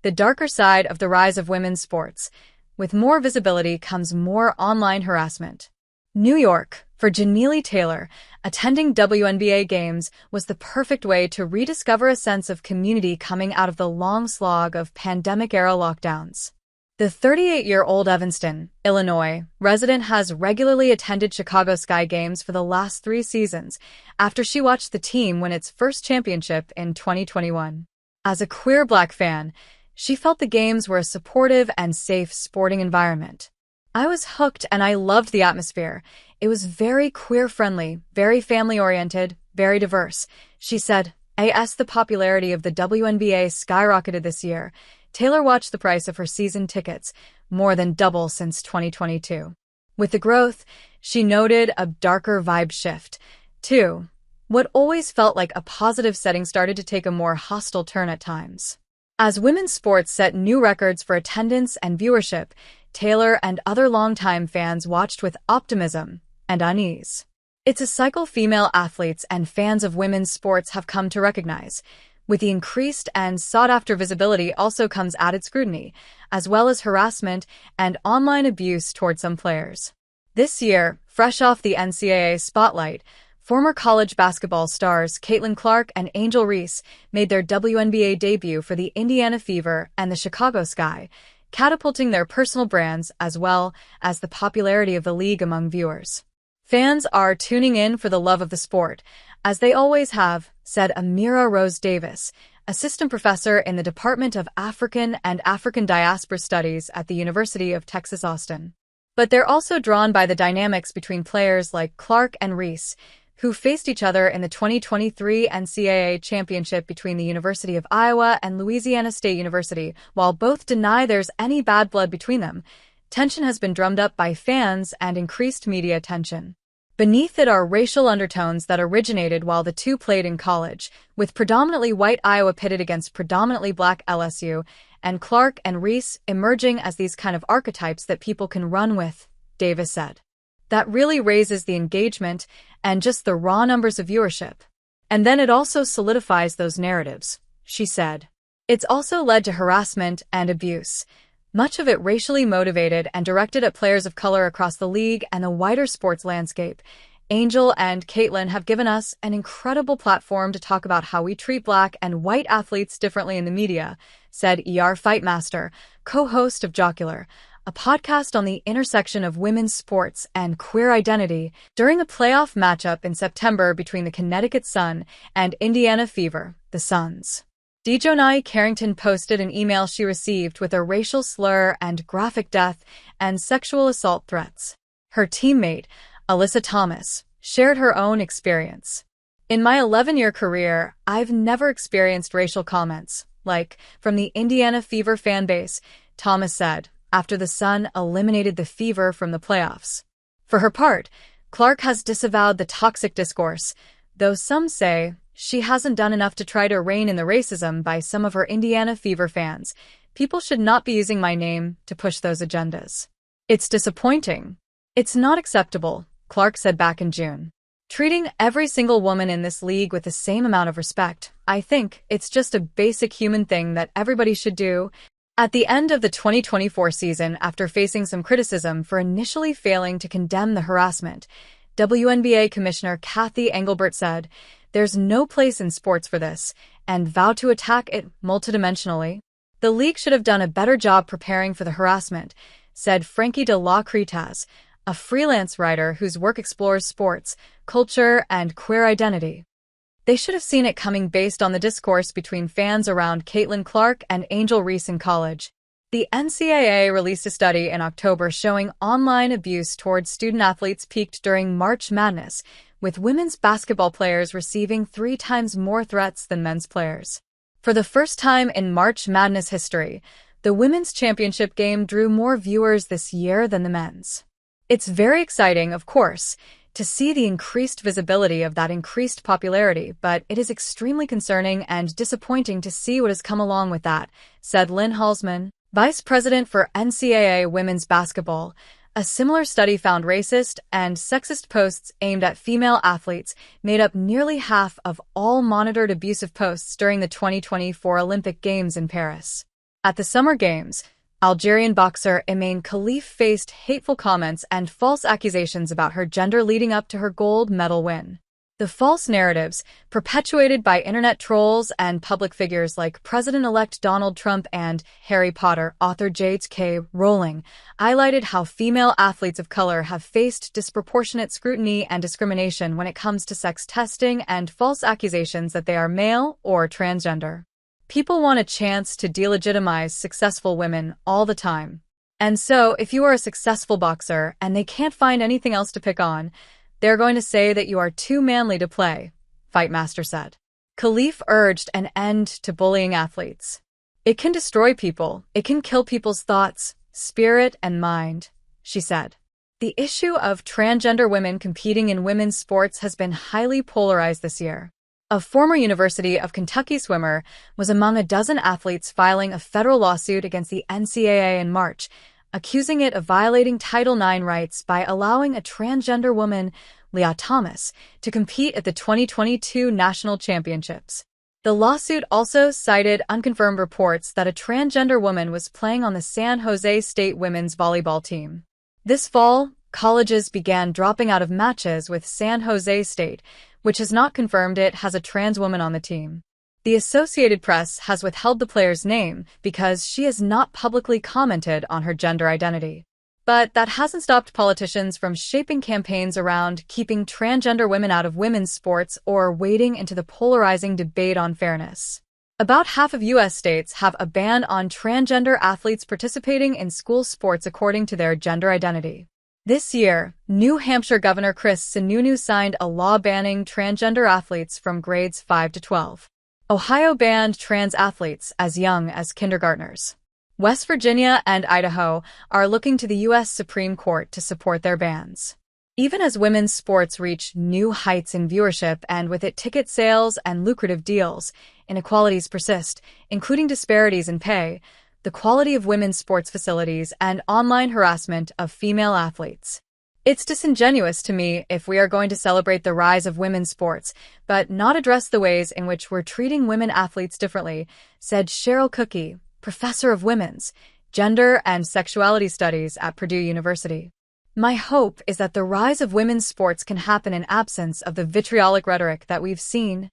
The darker side of the rise of women's sports. With more visibility comes more online harassment. New York, for Janelle Taylor, attending WNBA games was the perfect way to rediscover a sense of community coming out of the long slog of pandemic-era lockdowns. The 38-year-old Evanston, Illinois, resident has regularly attended Chicago Sky games for the last 3 seasons after she watched the team win its first championship in 2021. As a queer Black fan, she felt the games were a supportive and safe sporting environment. "I was hooked and I loved the atmosphere. It was very queer-friendly, very family-oriented, very diverse," she said. As the popularity of the WNBA skyrocketed this year, Taylor watched the price of her season tickets more than double since 2022. With the growth, she noted a darker vibe shift, too. What always felt like a positive setting started to take a more hostile turn at times. As women's sports set new records for attendance and viewership, Taylor and other longtime fans watched with optimism and unease. It's a cycle female athletes and fans of women's sports have come to recognize. With the increased and sought-after visibility also comes added scrutiny, as well as harassment and online abuse toward some players. This year, fresh off the NCAA spotlight, former college basketball stars Caitlin Clark and Angel Reese made their WNBA debut for the Indiana Fever and the Chicago Sky, catapulting their personal brands as well as the popularity of the league among viewers. "Fans are tuning in for the love of the sport, as they always have," said Amira Rose Davis, assistant professor in the Department of African and African Diaspora Studies at the University of Texas Austin. But they're also drawn by the dynamics between players like Clark and Reese, who faced each other in the 2023 NCAA championship between the University of Iowa and Louisiana State University. While both deny there's any bad blood between them, tension has been drummed up by fans and increased media attention. Beneath it are racial undertones that originated while the two played in college, with predominantly white Iowa pitted against predominantly Black LSU, and Clark and Reese emerging as these kind of archetypes that people can run with, Davis said. "That really raises the engagement and just the raw numbers of viewership. And then it also solidifies those narratives," she said. "It's also led to harassment and abuse, much of it racially motivated and directed at players of color across the league and the wider sports landscape. Angel and Caitlin have given us an incredible platform to talk about how we treat Black and white athletes differently in the media," said Fightmaster, co-host of Jocular, a podcast on the intersection of women's sports and queer identity, during a playoff matchup in September between the Connecticut Sun and Indiana Fever, the Suns. Dejonai Carrington posted an email she received with a racial slur and graphic death and sexual assault threats. Her teammate, Alyssa Thomas, shared her own experience. "In my 11-year career, I've never experienced racial comments, like, from the Indiana Fever fan base," Thomas said, after the Sun eliminated the Fever from the playoffs. For her part, Clark has disavowed the toxic discourse, though some say she hasn't done enough to try to rein in the racism by some of her Indiana Fever fans. "People should not be using my name to push those agendas. It's disappointing. It's not acceptable," Clark said back in June. "Treating every single woman in this league with the same amount of respect, I think it's just a basic human thing that everybody should do." At the end of the 2024 season, after facing some criticism for initially failing to condemn the harassment, WNBA Commissioner Kathy Engelbert said, "There's no place in sports for this," and vowed to attack it multidimensionally. "The league should have done a better job preparing for the harassment," said Frankie de la Cretas, a freelance writer whose work explores sports, culture, and queer identity. "They should have seen it coming based on the discourse between fans around Caitlin Clark and Angel Reese in college." The NCAA released a study in October showing online abuse towards student athletes peaked during March Madness, with women's basketball players receiving 3 times more threats than men's players. For the first time in March Madness history, the women's championship game drew more viewers this year than the men's. It's very exciting, of course, to see the increased visibility of that increased popularity, but it is extremely concerning and disappointing to see what has come along with that, said Lynn Halsman, vice president for NCAA women's basketball. A similar study found racist and sexist posts aimed at female athletes made up nearly half of all monitored abusive posts during the 2024 Olympic Games in Paris. At the Summer Games, Algerian boxer Imane Khalif faced hateful comments and false accusations about her gender leading up to her gold medal win. The false narratives, perpetuated by internet trolls and public figures like President-elect Donald Trump and Harry Potter author J.K. Rowling, highlighted how female athletes of color have faced disproportionate scrutiny and discrimination when it comes to sex testing and false accusations that they are male or transgender. People want a chance to delegitimize successful women all the time. And so, if you are a successful boxer and they can't find anything else to pick on, they're going to say that you are too manly to play, Fightmaster said. Khalif urged an end to bullying athletes. It can destroy people. It can kill people's thoughts, spirit, and mind, she said. The issue of transgender women competing in women's sports has been highly polarized this year. A former University of Kentucky swimmer was among a dozen athletes filing a federal lawsuit against the NCAA in March, accusing it of violating Title IX rights by allowing a transgender woman, Leah Thomas, to compete at the 2022 National Championships. The lawsuit also cited unconfirmed reports that a transgender woman was playing on the San Jose State women's volleyball team. This fall, colleges began dropping out of matches with San Jose State, which has not confirmed it has a trans woman on the team. The Associated Press has withheld the player's name because she has not publicly commented on her gender identity. But that hasn't stopped politicians from shaping campaigns around keeping transgender women out of women's sports or wading into the polarizing debate on fairness. About half of U.S. states have a ban on transgender athletes participating in school sports according to their gender identity. This year, New Hampshire Governor Chris Sununu signed a law banning transgender athletes from grades 5 to 12. Ohio banned trans athletes as young as kindergartners. West Virginia and Idaho are looking to the U.S. Supreme Court to support their bans. Even as women's sports reach new heights in viewership and with it ticket sales and lucrative deals, inequalities persist, including disparities in pay, the quality of women's sports facilities, and online harassment of female athletes. It's disingenuous to me if we are going to celebrate the rise of women's sports, but not address the ways in which we're treating women athletes differently, said Cheryl Cookie, professor of women's, gender, and sexuality studies at Purdue University. My hope is that the rise of women's sports can happen in absence of the vitriolic rhetoric that we've seen